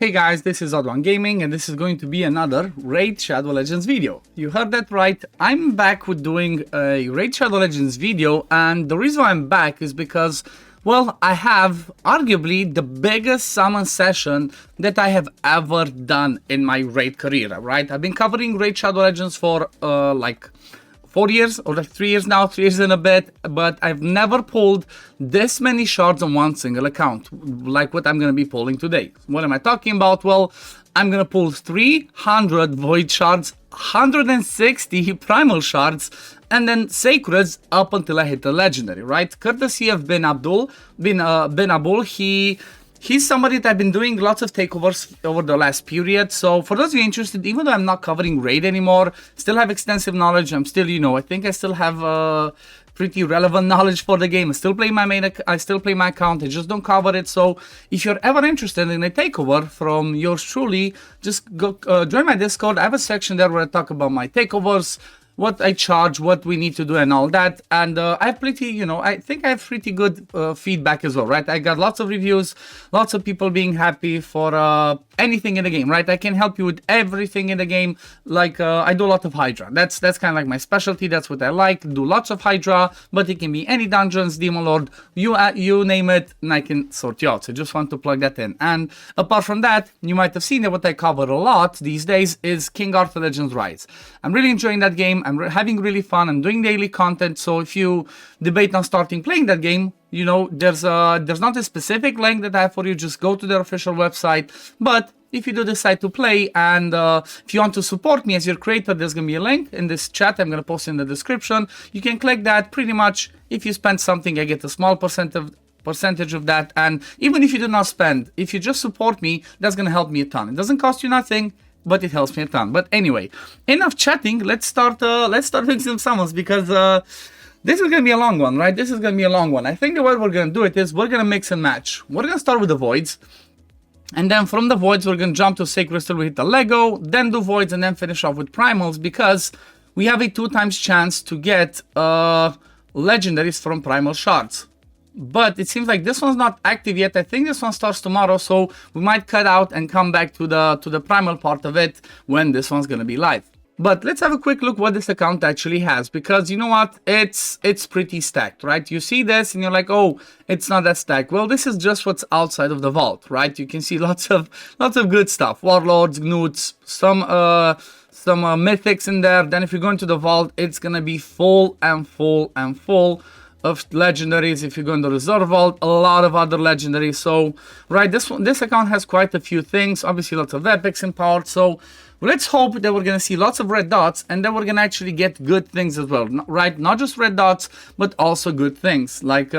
Hey guys, this is OddOneGaming and this is going to be another Raid Shadow Legends video. You heard that right, I'm back with doing a Raid Shadow Legends video, and the reason why I'm back is because, well, I have arguably the biggest summon session that I have ever done in my Raid career, right? I've been covering Raid Shadow Legends for like 4 years or like 3 years now, 3 years and a bit, but I've never pulled this many shards on one single account, like what I'm going to be pulling today. What am I talking about? Well, I'm going to pull 300 Void shards, 160 Primal shards, and then Sacreds up until I hit the Legendary, right? Courtesy of bin Abul, He's somebody that I've been doing lots of takeovers over the last period. So for those of you interested, even though I'm not covering Raid anymore, still have extensive knowledge. I'm still, I think I still have pretty relevant knowledge for the game. I still play my account. I just don't cover it. So if you're ever interested in a takeover from yours truly, just go join my Discord. I have a section there where I talk about my takeovers, what I charge, what we need to do, and all that. And I have pretty, I think I have pretty good feedback as well, right? I got lots of reviews, lots of people being happy for anything in the game, right? I can help you with everything in the game. Like I do a lot of Hydra. That's kind of like my specialty. That's what I like. Do lots of Hydra, but it can be any dungeons, Demon Lord, you name it, and I can sort you out. So just want to plug that in. And apart from that, you might have seen that what I cover a lot these days is King Arthur Legends Rise. I'm really enjoying that game. I'm having really fun. I'm doing daily content. So if you debate on starting playing that game, there's not a specific link that I have for you. Just go to their official website. But if you do decide to play, and if you want to support me as your creator, there's going to be a link in this chat. I'm going to post in the description. You can click that. Pretty much, if you spend something, I get a small percentage of that. And even if you do not spend, if you just support me, that's going to help me a ton. It doesn't cost you nothing, but it helps me a ton. But anyway, enough chatting. Let's start doing some summons, because this is going to be a long one, right? This is going to be a long one. I think the way we're going to do it is we're going to mix and match. We're going to start with the Voids. And then from the Voids, we're going to jump to Sacred till we hit the Lego, then do Voids, and then finish off with Primals, because we have a 2x chance to get Legendaries from Primal Shards. But it seems like this one's not active yet. I think this one starts tomorrow, so we might cut out and come back to the Primal part of it when this one's going to be live. But let's have a quick look what this account actually has, because you know what, it's pretty stacked, right? You see this and you're like, oh, it's not that stacked. Well, this is just what's outside of the vault, right? You can see lots of good stuff, warlords, gnoots, some mythics in there. Then if you go into the vault, it's gonna be full and full and full of legendaries. If you go in the reserve vault, a lot of other legendaries. So right, this account has quite a few things, obviously lots of epics and power. So let's hope that we're gonna see lots of red dots, and then we're gonna actually get good things as well, right? Not just red dots, but also good things. Like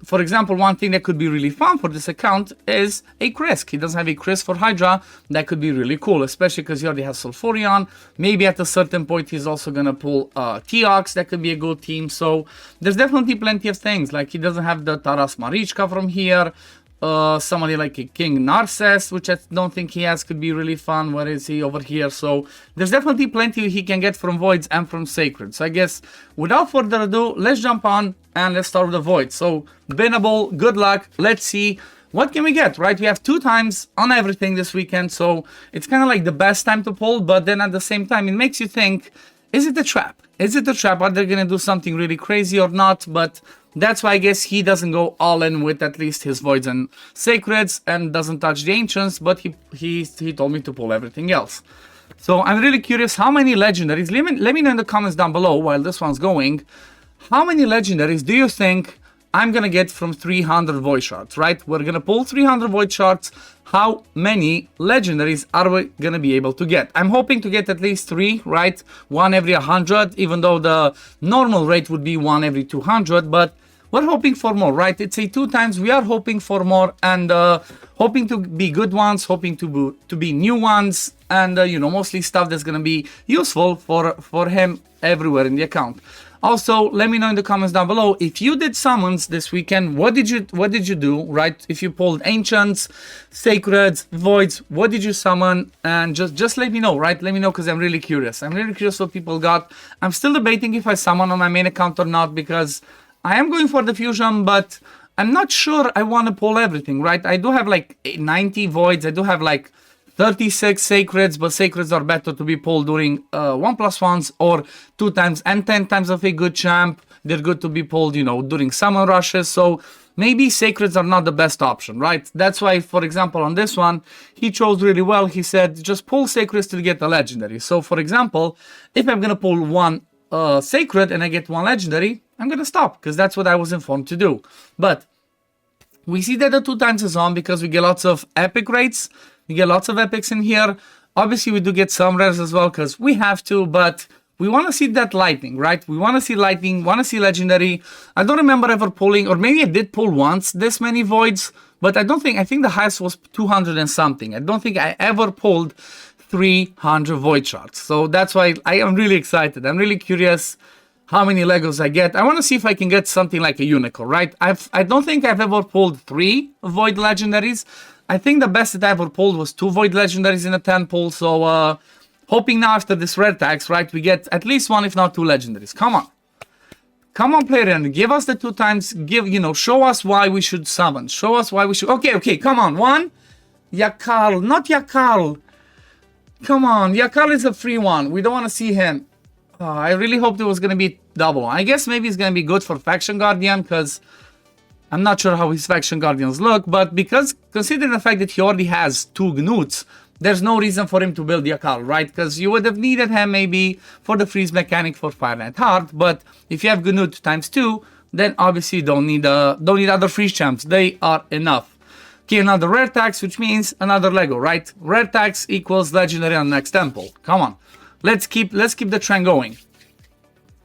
for example, one thing that could be really fun for this account is a Krisk. He doesn't have a Krisk for Hydra. That could be really cool, especially because he already has Sulfurion. Maybe at a certain point he's also gonna pull Teox. That could be a good team. So there's definitely plenty of things. Like he doesn't have the Taras Marichka from here. Somebody like a King Narcissus, which I don't think he has, could be really fun. Where is he? Over here. So there's definitely plenty he can get from Voids and from Sacred. So I guess without further ado, let's jump on and let's start with the Void. So Binable, good luck. Let's see what can we get, right? We have 2x on everything this weekend, so it's kind of like the best time to pull, but then at the same time, it makes you think, is it a trap? Is it a trap? Are they going to do something really crazy or not? But that's why I guess he doesn't go all in with at least his Voids and Sacreds and doesn't touch the Ancients, but he told me to pull everything else. So I'm really curious how many Legendaries, let me know in the comments down below while this one's going, how many Legendaries do you think I'm going to get from 300 Void Shards, right? We're going to pull 300 Void Shards. How many Legendaries are we going to be able to get? I'm hoping to get at least 3, right? 1 every 100, even though the normal rate would be 1 every 200, but we're hoping for more, right? It's a 2x. We are hoping for more, and hoping to be good ones, hoping to be new ones, and mostly stuff that's going to be useful for him everywhere in the account. Also, let me know in the comments down below if you did summons this weekend. What did you do, right? If you pulled Ancients, Sacreds, Voids, what did you summon? And just let me know, right? Let me know, because I'm really curious. I'm really curious what people got. I'm still debating if I summon on my main account or not, because I am going for the fusion, but I'm not sure I want to pull everything, right? I do have like 90 voids. I do have like 36 sacreds, but sacreds are better to be pulled during 1+1s or 2 times and 10 times of a good champ. They're good to be pulled, you know, during summon rushes. So maybe sacreds are not the best option, right? That's why, for example, on this one, he chose really well. He said, just pull sacreds to get a legendary. So, for example, if I'm going to pull one sacred and I get one legendary, I'm going to stop because that's what I was informed to do. But we see that the 2 times is on because we get lots of epic rates. We get lots of epics in here. Obviously, we do get some rares as well because we have to, but we want to see that lightning, right? We want to see lightning, want to see legendary. I don't remember ever pulling, or maybe I did pull once this many voids, but I think the highest was 200 and something. I don't think I ever pulled 300 void shards. So that's why I am really excited. I'm really curious how many Legos I get. I want to see if I can get something like a unicorn, right? I don't think I've ever pulled 3 void legendaries. I think the best that I ever pulled was 2 void legendaries in a 10 pull. So hoping now after this rare tax, right, we get at least 1 if not 2 legendaries. Come on. Come on, player, and give us the 2 times. Show us why we should summon. Show us why we should. Okay, come on. 1. Yakal, not Yakal. Come on, Yakal is a free one. We don't want to see him. I really hoped it was going to be double. I guess maybe it's going to be good for Faction Guardian because I'm not sure how his Faction Guardians look. But because considering the fact that he already has 2 Gnuts, there's no reason for him to build Yakal, right? Because you would have needed him maybe for the freeze mechanic for Fire Knight Heart. But if you have Gnut times 2, then obviously you don't need other freeze champs. They are enough. Okay, another rare tax, which means another Lego, right? Rare tax equals legendary on the next temple. Come on. Let's keep the trend going.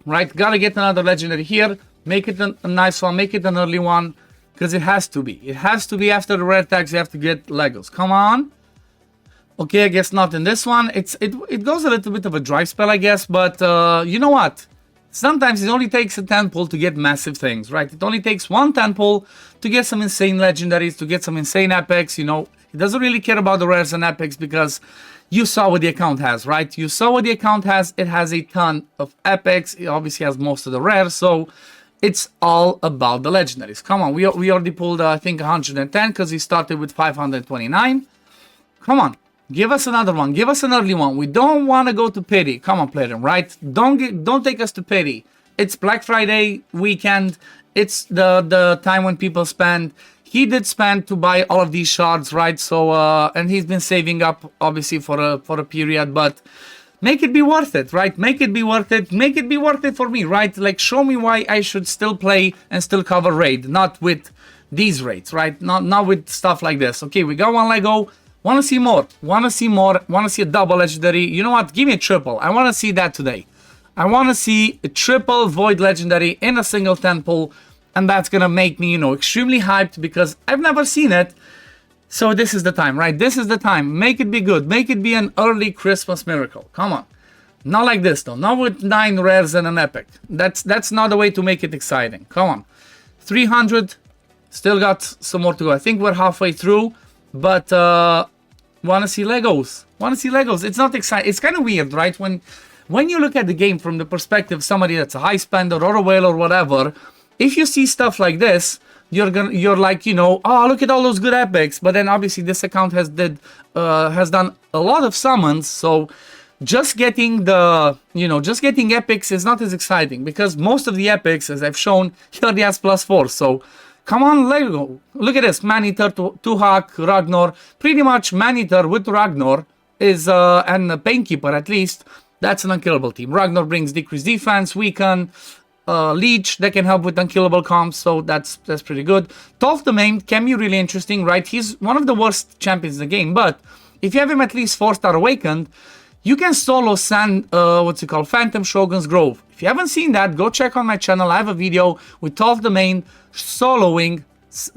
Right? Gotta get another legendary here. Make it a nice one. Make it an early one. Because it has to be. It has to be after the rare tax. You have to get Legos. Come on. Okay, I guess not in this one. It goes a little bit of a drive spell, I guess. But you know what? Sometimes it only takes a 10 pull to get massive things, right? It only takes 1 10 pull to get some insane legendaries, to get some insane epics, you know. It doesn't really care about the rares and epics because you saw what the account has, right? You saw what the account has. It has a ton of epics. It obviously has most of the rares, so it's all about the legendaries. Come on, we already pulled, I think, 110 because we started with 529. Come on. Give us another one. Give us an early one. We don't want to go to pity. Come on, player, right? Don't take us to pity. It's Black Friday weekend. It's the time when people spend. He did spend to buy all of these shards, right? So and he's been saving up obviously for a period, but make it be worth it, right? Make it be worth it. Make it be worth it for me, right? Like show me why I should still play and still cover raid, not with these raids, right? Not with stuff like this. Okay, we got 1 Lego. Want to see more. Want to see more. Want to see a double legendary. You know what? Give me a triple. I want to see that today. I want to see a triple void legendary in a single 10 pull. And that's going to make me, extremely hyped because I've never seen it. So this is the time, right? This is the time. Make it be good. Make it be an early Christmas miracle. Come on. Not like this though. Not with 9 rares and an epic. That's not the way to make it exciting. Come on. 300. Still got some more to go. I think we're halfway through. But want to see Legos. Want to see Legos. It's not exciting. It's kind of weird, right? When you look at the game from the perspective of somebody that's a high spender or a whale or whatever, if you see stuff like this, you're like, oh, look at all those good epics. But then obviously this account has done a lot of summons, so just getting epics is not as exciting because most of the epics, as I've shown, he already has +4. So come on, Lego. Look at this. Man-Eater, Tuhak, Ragnar. Pretty much Man-Eater with Ragnar is, and Painkeeper at least, that's an unkillable team. Ragnar brings decreased defense, weaken, Leech, that can help with unkillable comps, so that's pretty good. Tolf the Maimed can be really interesting, right? He's one of the worst champions in the game, but if you have him at least 4-star awakened, you can solo Phantom Shogun's Grove. If you haven't seen that, go check on my channel. I have a video with Tolf the Maimed soloing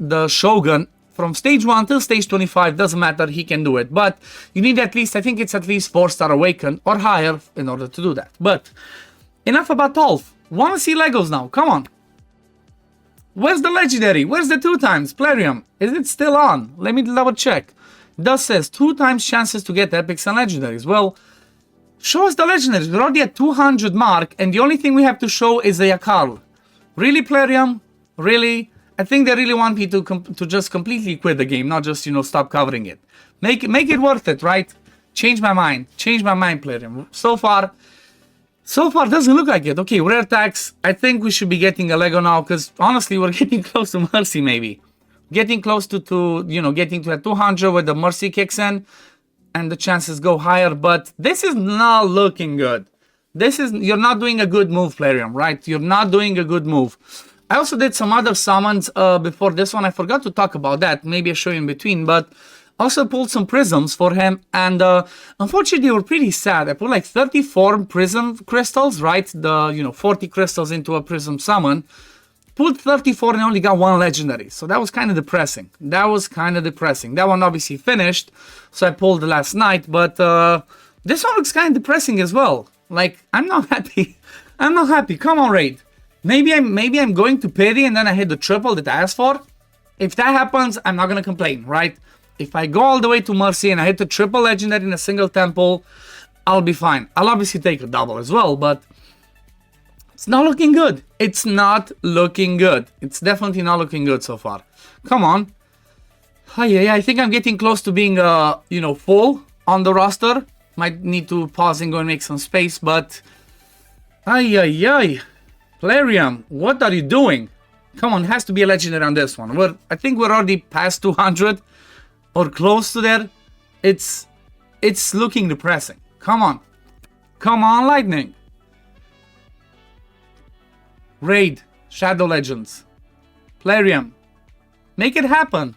the Shogun from stage 1 till stage 25. Doesn't matter, he can do it. But you need at least, I think it's at least 4-star awakened or higher in order to do that. But enough about Tolf. Want to see Legos now. Come on. Where's the legendary? Where's the 2 times? Plarium. Is it still on? Let me double check. It does says 2 times chances to get epics and legendaries. Well, show us the legendaries. We're already at 200 mark, and the only thing we have to show is a Yakal. Really, Plarium? Really? I think they really want me to just completely quit the game, not just, you know, stop covering it. Make it worth it, right? Change my mind, player. So far doesn't look like it. Okay, rare tax. I think we should be getting a Lego now, because honestly, we're getting close to Mercy, maybe. Getting close to you know, getting to a 200 where the Mercy kicks in, and the chances go higher, but this is not looking good. You're not doing a good move, Plarium, right? You're not doing a good move. I also did some other summons before this one. I forgot to talk about that. Maybe I'll show you in between, but also pulled some prisms for him, and unfortunately they were pretty sad. I put like 34 prism crystals, right? You know, 40 crystals into a prism summon. Pulled 34 and only got one legendary, so that was kind of depressing. That one obviously finished, so I pulled last night, but this one looks kind of depressing as well. Like, I'm not happy. Come on, Raid. Maybe I'm going to pity and then I hit the triple that I asked for. If that happens, I'm not gonna complain, right? If I go all the way to Mercy and I hit the triple legendary in a single temple, I'll be fine. I'll obviously take a double as well, but it's not looking good. It's definitely not looking good so far. Come on. I think I'm getting close to being, you know, full on the roster. Might need to pause and go and make some space, but... Plarium, what are you doing? Come on, has to be a legendary on this one. I think we're already past 200 or close to there. It's looking depressing. Come on, Lightning. Raid, Shadow Legends, Plarium, make it happen.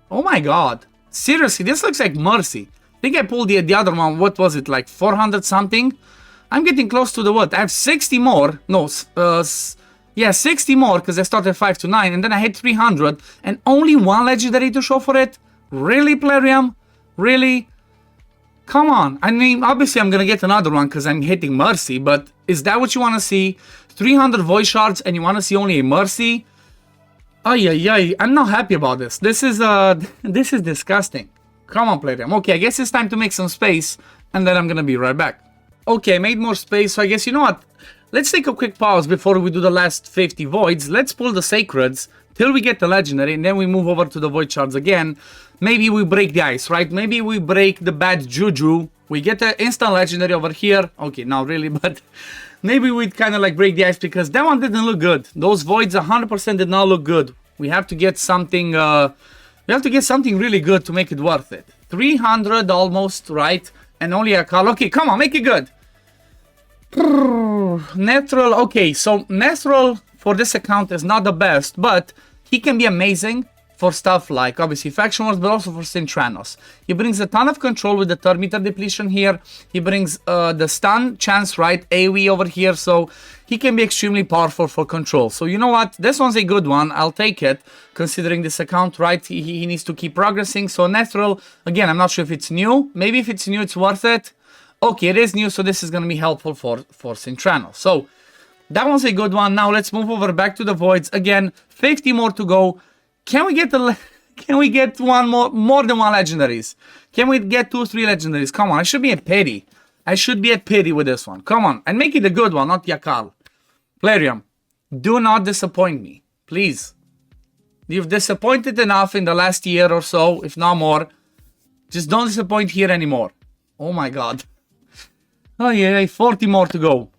Oh my god, seriously, this looks like Mercy. I think I pulled the other one. What was it, like 400 something? I'm getting close to the what? I have 60 more. No, yeah, 60 more, because I started 5 to 9, and then I hit 300, and only one legendary to show for it? Really, Plarium? Really? Come on. I mean, obviously I'm gonna get another one because I'm hitting Mercy, but is that what you want to see? 300 voice shards and you want to see only a Mercy? I'm not happy about this. This is disgusting. Come on, Plarium. Okay, I guess it's time to make some space, and then I'm gonna be right back. Okay, I made more space, so I guess, you know what? Let's take a quick pause before we do the last 50 voids. Let's pull the sacreds till we get the legendary, and then we move over to the void shards again. Maybe we break the ice, right? Maybe we break the bad juju. We get the instant legendary over here. Okay, not really, but maybe we'd kind of like break the ice, because that one didn't look good. Those voids 100% did not look good. We have to get something, really good to make it worth it. 300 almost, right? And only a call. Okay, come on, make it good. Nethril. Okay, so Nethril for this account is not the best, but he can be amazing for stuff like obviously Faction Wars, but also for Sintranos. He brings a ton of control with the third meter depletion here. He brings the stun chance, right? AoE over here, so he can be extremely powerful for control. So you know what? This one's a good one. I'll take it, considering this account, right? He needs to keep progressing. So Nethril, again, I'm not sure if it's new. Maybe if it's new, it's worth it. Okay, it is new, so this is going to be helpful for Sintranos. So that one's a good one. Now let's move over back to the voids. Again, 50 more to go. Can we get one more than one legendaries? Can we get 2 or 3 legendaries? Come on, I should be at pity. I should be at pity with this one. Come on, and make it a good one, not Yakal. Plarium, do not disappoint me, please. You've disappointed enough in the last year or so, if not more. Just don't disappoint here anymore. Oh my god. Oh yeah, 40 more to go.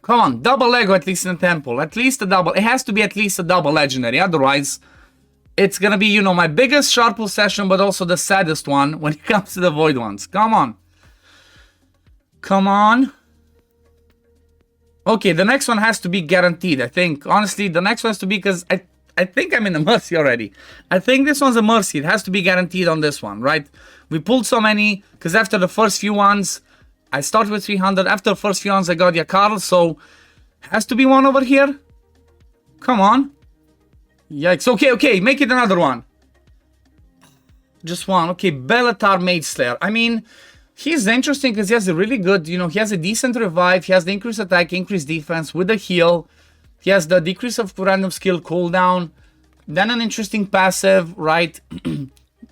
Come on, double Lego at least in the temple. At least a double. It has to be at least a double legendary. Otherwise, it's gonna be, you know, my biggest shard pull session, but also the saddest one when it comes to the void ones. Come on. Come on. Okay, the next one has to be guaranteed, I think. Honestly, the next one has to be, because I think I'm in the Mercy already. I think this one's a Mercy. It has to be guaranteed on this one, right? We pulled so many, because after the first few ones, I started with 300. After the first few ones, I got Yakar, so has to be one over here. Come on. Yikes. Okay, make it another one. Just one. Okay, Bellatar Mage Slayer. I mean, he's interesting because he has a really good, you know, he has a decent revive. He has the increased attack, increased defense with the heal. He has the decrease of random skill cooldown. Then an interesting passive, right?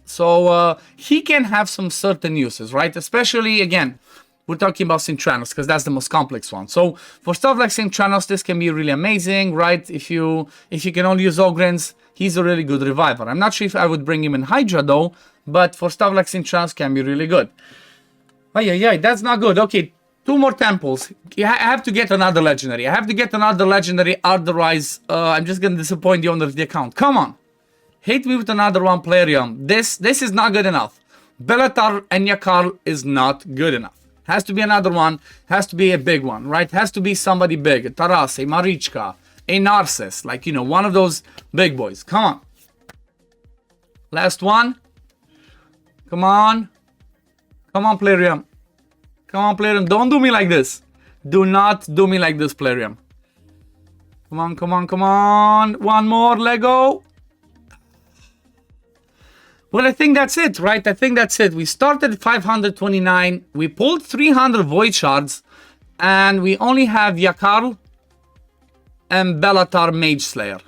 So he can have some certain uses, right? Especially, again, we're talking about Cintranos because that's the most complex one. So for stuff like Cintranos, this can be really amazing, right? If you can only use Ogryns, he's a really good reviver. I'm not sure if I would bring him in Hydra though, but for stuff like Cintranos can be really good. Oh yeah, that's not good. Okay, 2 more temples. I have to get another legendary. I have to get another legendary, otherwise I'm just gonna disappoint the owner of the account. Come on. Hit me with another one, Plarium. This is not good enough. Bellatar and Yakar is not good enough. Has to be another one. Has to be a big one, right? Has to be somebody big. A Taras, a Marichka, a Narcissus. Like, you know, one of those big boys. Come on. Last one. Come on. Come on, Plarium. Come on, Plarium. Don't do me like this. Do not do me like this, Plarium. Come on, come on, come on. One more, Lego. Well, I think that's it, right? I think that's it. We started at 529. We pulled 300 Void Shards. And we only have Yakar and Bellatar Mage Slayer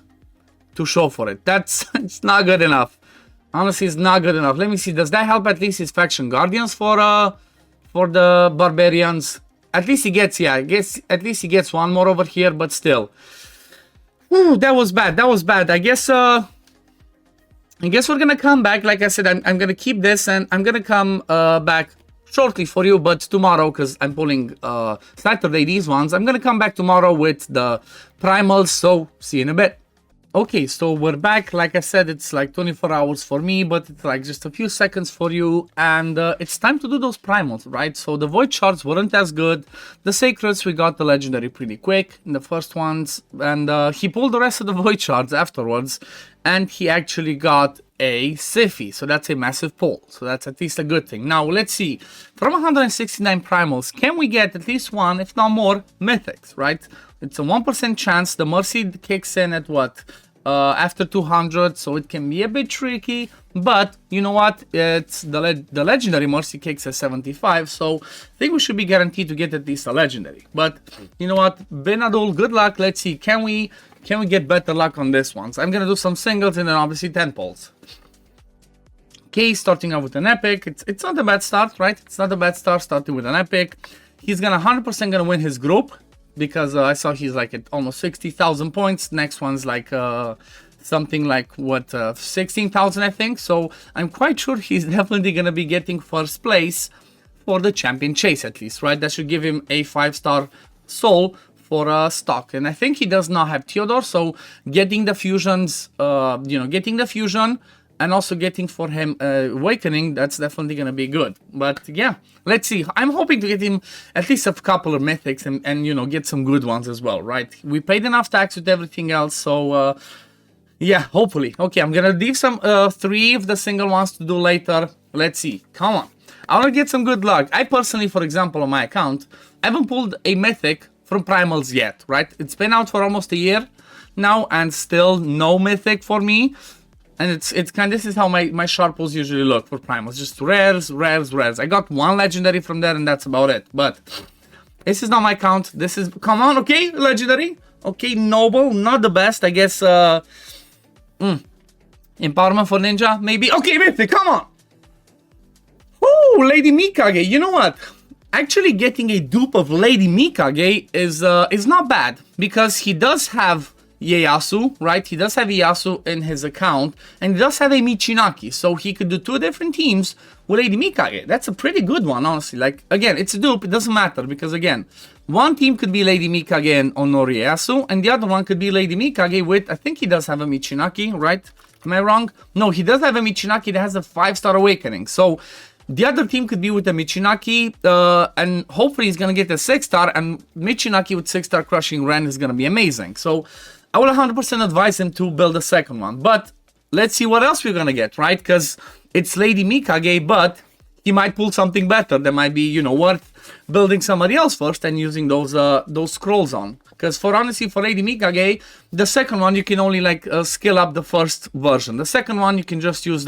to show for it. It's not good enough. Honestly, it's not good enough. Let me see. Does that help at least his Faction Guardians for the Barbarians? At least he gets, yeah, at least he gets one more over here, but still. Ooh, that was bad. That was bad. I guess we're gonna come back. Like I said, I'm gonna keep this and I'm gonna come back shortly for you, but tomorrow, because I'm pulling Saturday these ones. I'm gonna come back tomorrow with the primals, so see you in a bit. Okay, so we're back. Like I said, it's like 24 hours for me, but it's like just a few seconds for you. And it's time to do those primals, right? So the Void Shards weren't as good. The Sacreds, we got the Legendary pretty quick in the first ones. And he pulled the rest of the Void Shards afterwards. And he actually got a Siffy. So that's a massive pull. So that's at least a good thing. Now, let's see. From 169 primals, can we get at least one, if not more, mythics, right? It's a 1% chance. The Mercy kicks in at what? After 200, so it can be a bit tricky. But you know what? It's the legendary Mercy kicks at 75, so I think we should be guaranteed to get at least a legendary. But you know what? Benadol, good luck. Let's see. Can we get better luck on this one? So I'm gonna do some singles and then obviously 10 pulls. Okay, starting out with an epic. It's not a bad start, right? It's not a bad start starting with an epic. He's gonna 100% gonna win his group. Because I saw he's like at almost 60,000 points. Next one's like something like what 16,000 I think. So I'm quite sure he's definitely gonna be getting first place for the champion chase at least, right? That should give him a 5-star soul for stock. And I think he does not have Theodore, so getting the fusions, getting the fusion and also getting for him Awakening, that's definitely going to be good. But yeah, let's see. I'm hoping to get him at least a couple of mythics and you know, get some good ones as well, right? We paid enough tax with everything else, so yeah, hopefully. Okay, I'm going to leave some 3 of the single ones to do later. Let's see. Come on. I want to get some good luck. I personally, for example, on my account, I haven't pulled a mythic from primals yet, right? It's been out for almost a year now and still no mythic for me. And it's kind of, this is how my sharp pulls usually look for primals. Just rares. I got 1 legendary from there and that's about it. But this is not my count. This is, come on, okay, legendary. Okay, noble, not the best. I guess, empowerment for ninja, maybe. Okay, mythic, come on. Woo, Lady Mikage, you know what? Actually getting a dupe of Lady Mikage is not bad. Because he does have Ieyasu, right? He does have Ieyasu in his account, and he does have a Michinaki, so he could do 2 different teams with Lady Mikage. That's a pretty good one, honestly. Like, again, it's a dupe, it doesn't matter, because again, one team could be Lady Mikage and Honori Ieyasu, and the other one could be Lady Mikage with, I think he does have a Michinaki, right? Am I wrong? No, he does have a Michinaki that has a 5-star awakening, so the other team could be with a Michinaki, and hopefully he's gonna get a 6-star, and Michinaki with 6-star crushing Ren is gonna be amazing. So I will 100% advise him to build a second one. But let's see what else we're gonna get, right? Because it's Lady Mikage, but he might pull something better that might be, you know, worth building somebody else first and using those scrolls on. Because for honestly, for Lady Mikage, the second one you can only like skill up the first version. The second one you can just use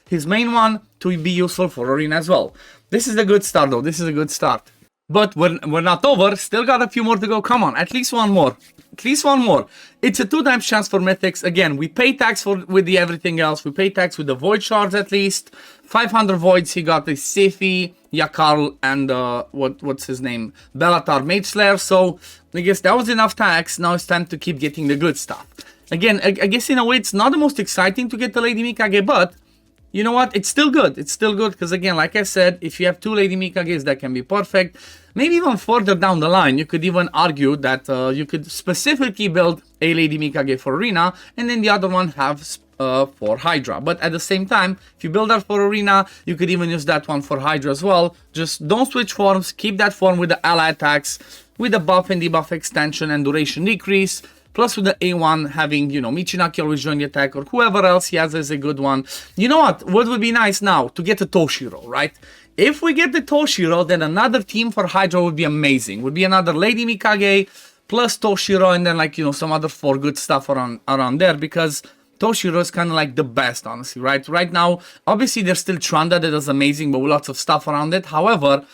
his main one to be useful for Arena as well. This is a good start though. This is a good start. But we're not over. Still got a few more to go. Come on, at least one more. At least one more. It's a 2 times chance for mythics. Again, we pay tax for with the everything else. We pay tax with the void shards at least. 500 voids. He got the Sifi, Yakarl, and what's his name? Bellatar Mage Slayer. So I guess that was enough tax. Now it's time to keep getting the good stuff. Again, I guess in a way it's not the most exciting to get the Lady Mikage, but you know what? It's still good. It's still good because, again, like I said, if you have 2 Lady Mikages, that can be perfect. Maybe even further down the line, you could even argue that you could specifically build a Lady Mikage for Arena and then the other one have for Hydra. But at the same time, if you build that for Arena, you could even use that one for Hydra as well. Just don't switch forms. Keep that form with the ally attacks, with the buff and debuff extension and duration decrease. Plus with the A1 having, you know, Michinaki always join the attack or whoever else he has as a good one. You know what? What would be nice now? To get a Toshiro, right? If we get the Toshiro, then another team for Hydra would be amazing. Would be another Lady Mikage plus Toshiro and then, like, you know, some other 4 good stuff around there, because Toshiro is kind of like the best, honestly, right? Right now, obviously there's still Tranda that is amazing, but with lots of stuff around it. However,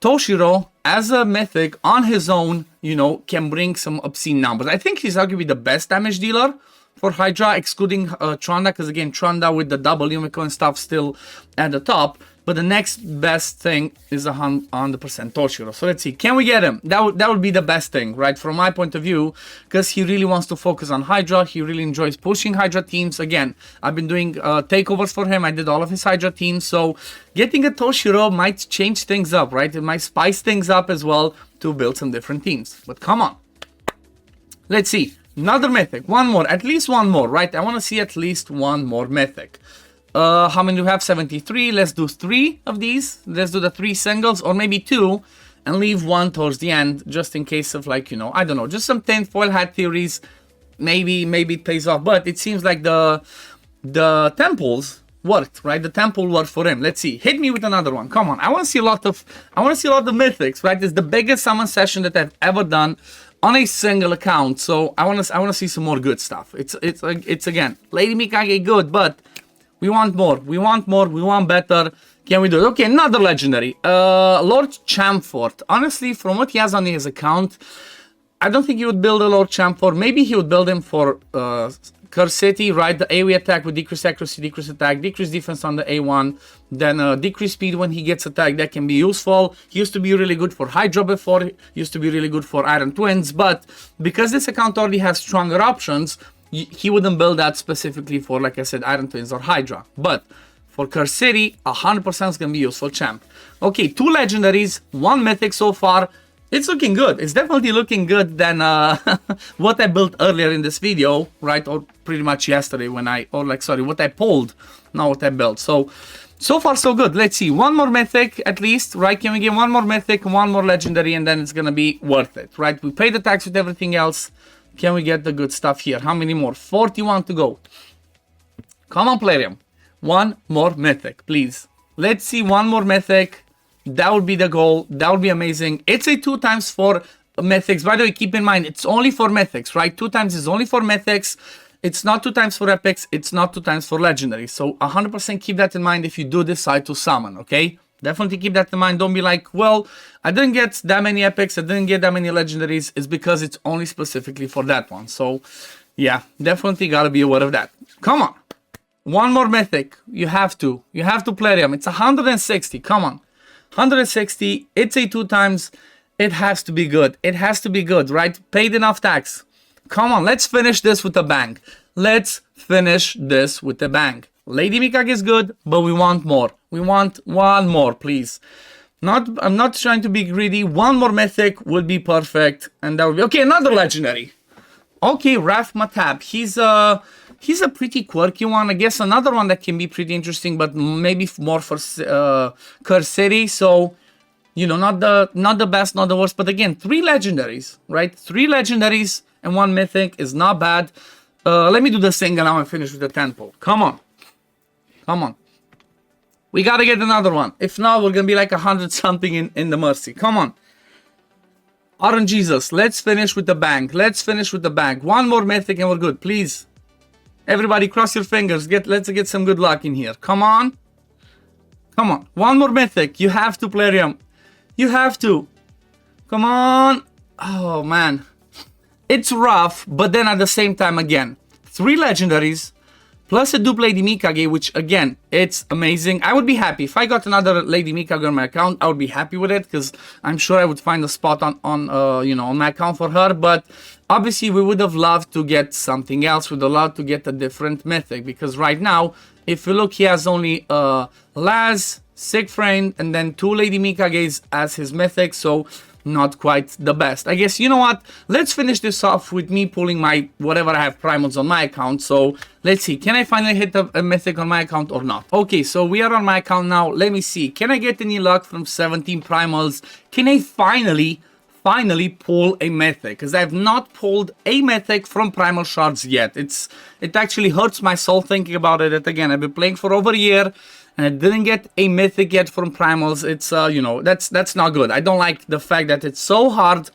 Toshiro, as a mythic, on his own, you know, can bring some obscene numbers. I think he's arguably the best damage dealer for Hydra, excluding Tranda, because again, Tranda with the double Yumiko and stuff still at the top. But the next best thing is 100% Toshiro. So let's see, can we get him? That would be the best thing, right? From my point of view, because he really wants to focus on Hydra. He really enjoys pushing Hydra teams. Again, I've been doing takeovers for him. I did all of his Hydra teams. So getting a Toshiro might change things up, right? It might spice things up as well to build some different teams. But come on. Let's see. Another mythic. One more. At least one more, right? I want to see at least one more mythic. How many do we have? 73. Let's do 3 of these. Let's do the 3 singles, or maybe 2, and leave 1 towards the end, just in case of, like, you know, I don't know, just some tinfoil hat theories. Maybe it pays off, but it seems like the temples worked, right? The temple worked for him. Let's see. Hit me with another one. Come on. I want to see a lot of mythics, right? It's the biggest summon session that I've ever done on a single account. So I want to see some more good stuff. It's again, Lady Mikage good, but we want more. We want more. We want better. Can we do it? Okay, another legendary. Lord Chamfort. Honestly, from what he has on his account, I don't think he would build a Lord Chamfort. Maybe he would build him for Curse City, right? The AoE attack with decreased accuracy, decreased attack, decreased defense on the A1, then decreased speed when he gets attacked. That can be useful. He used to be really good for Hydra before. He used to be really good for Iron Twins, but because this account already has stronger options, he wouldn't build that specifically for, like I said, Iron Twins or Hydra. But for Curse City, 100% is going to be useful champ. Okay, 2 legendaries, 1 mythic so far. It's looking good. It's definitely looking good than what I built earlier in this video, right? Or pretty much yesterday when what I pulled, not what I built. So far so good. Let's see. 1 more mythic at least, right? Can we get 1 more mythic, 1 more legendary, and then it's going to be worth it, right? We pay the tax with everything else. Can we get the good stuff here? How many more? 41 to go. Come on, Plarium. 1 more mythic, please. Let's see 1 more mythic. That would be the goal. That would be amazing. It's a 2 times for mythics. By the way, keep in mind, it's only for mythics, right? 2 times is only for mythics. It's not 2 times for epics. It's not 2 times for legendary. So 100% keep that in mind if you do decide to summon, okay? Definitely keep that in mind. Don't be like, well, I didn't get that many epics, I didn't get that many legendaries. It's because it's only specifically for that one. So, yeah, definitely gotta be aware of that. Come on. 1 more mythic. You have to. You have to play them. It's 160. Come on. 160. It's a 2 times. It has to be good. It has to be good, right? Paid enough tax. Come on. Let's finish this with a bang. Let's finish this with a bang. Lady Mikage is good, but we want more. We want 1 more, please. I'm not trying to be greedy. 1 more mythic would be perfect, and that would be okay. Another legendary. Okay, Raf Matab. He's a pretty quirky one. I guess another one that can be pretty interesting, but maybe more for Curse City. So, you know, not the best, not the worst. But again, 3 legendaries, right? 3 legendaries and 1 mythic is not bad. Let me do the single now and finish with the 10 pole. Come on. Come on. We gotta get another one. If not, we're gonna be like 100 something in the Mercy. Come on. RNGesus, let's finish with the bang. Let's finish with the bang. 1 more mythic and we're good, please. Everybody cross your fingers. Let's get some good luck in here. Come on. Come on. 1 more mythic. You have to, Plarium. You have to. Come on. Oh, man. it's rough, but then at the same time, again, 3 legendaries, plus a dupe Lady Mikage, which again, it's amazing. I would be happy. If I got another Lady Mikage on my account, I would be happy with it, because I'm sure I would find a spot on you know, on my account for her. But obviously, we would have loved to get something else. We'd have loved to get a different mythic, because right now, if you look, he has only Laz, Siegfried, and then 2 Lady Mikages as his mythic, so not quite the best. I guess, you know what, let's finish this off with me pulling my whatever I have primals on my account. So let's see, can I finally hit a mythic on my account or not? Okay, so we are on my account now. Let me see, can I get any luck from 17 primals? Can I finally pull a mythic? Because I have not pulled a mythic from primal shards yet. It actually hurts my soul thinking about it. Again, I've been playing for over a year and I didn't get a mythic yet from primals. It's you know, that's not good. I don't like the fact that it's so hard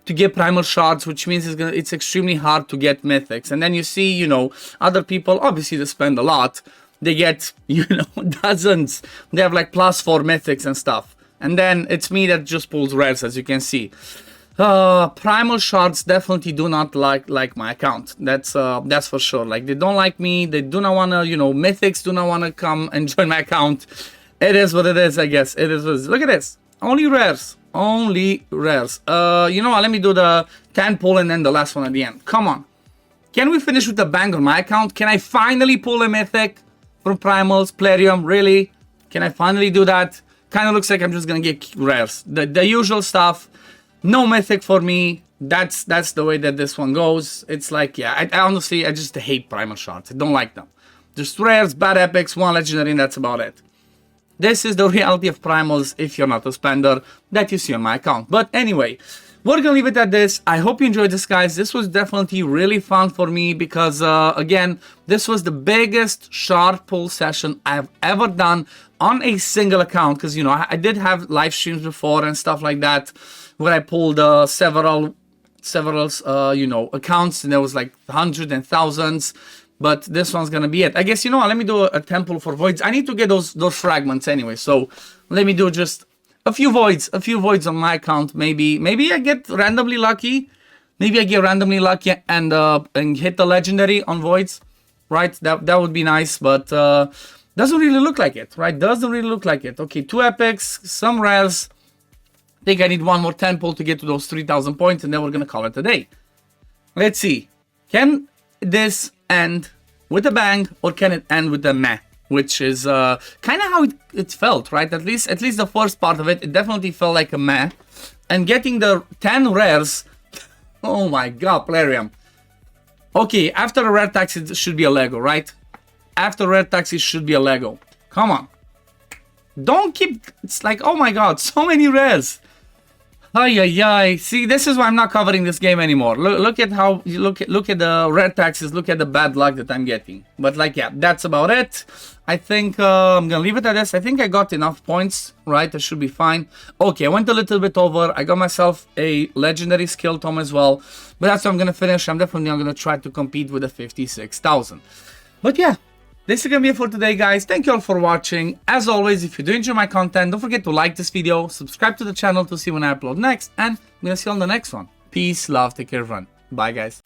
to get primal shards, which means it's extremely hard to get mythics. And then you see, you know, other people, obviously they spend a lot, they get, you know, dozens, they have like +4 mythics and stuff. And then it's me that just pulls rares, as you can see. Primal shards definitely do not like my account. That's for sure. Like, they don't like me. They do not want to, you know, mythics do not want to come and join my account. It is what it is, I guess. It is what it is. Look at this. Only rares. Only rares. You know what? Let me do the 10 pull and then the last one at the end. Come on. Can we finish with a bang on my account? Can I finally pull a mythic from primals? Plarium, really? Can I finally do that? Kind of looks like I'm just gonna get rares. The usual stuff. No mythic for me. That's the way that this one goes. It's like, yeah, I honestly, I just hate primal shards. I don't like them. Just rares, bad epics, 1 legendary, and that's about it. This is the reality of primals if you're not a spender that you see on my account. But anyway, we're gonna leave it at this. I hope you enjoyed this, guys. This was definitely really fun for me because, again, this was the biggest shard pull session I've ever done on a single account. Because, you know, I did have live streams before and stuff like that, where I pulled several you know, accounts, and there was like hundreds and thousands. But this one's gonna be it. I guess, you know what, let me do a temple for voids. I need to get those fragments anyway, so let me do just a few voids on my account. Maybe I get randomly lucky. Maybe I get randomly lucky and hit the legendary on voids, right? That would be nice, but doesn't really look like it, right? Doesn't really look like it. Okay, 2 epics, some rares. I think I need 1 more 10 pull to get to those 3,000 points, and then we're gonna call it a day. Let's see. Can this end with a bang, or can it end with a meh? Which is kind of how it felt, right? At least the first part of it definitely felt like a meh. And getting the 10 rares, oh my god, Plarium. Okay, after a rare tax, it should be a Lego, right? After rare tax, it should be a Lego. Come on. Don't keep, it's like, oh my god, so many rares. Ay, ay, ay. See, this is why I'm not covering this game anymore. Look at how, look at the rare taxes, look at the bad luck that I'm getting. But like, yeah, that's about it. I think I'm gonna leave it at this. I think I got enough points, right? I should be fine. Okay, I went a little bit over. I got myself a legendary skill tome as well. But that's what I'm gonna finish. I'm definitely not gonna try to compete with the 56,000. But yeah. This is gonna be it for today, guys. Thank you all for watching. As always, if you do enjoy my content, don't forget to like this video, subscribe to the channel to see when I upload next, and I'm gonna see you on the next one. Peace, love, take care, everyone. Bye, guys.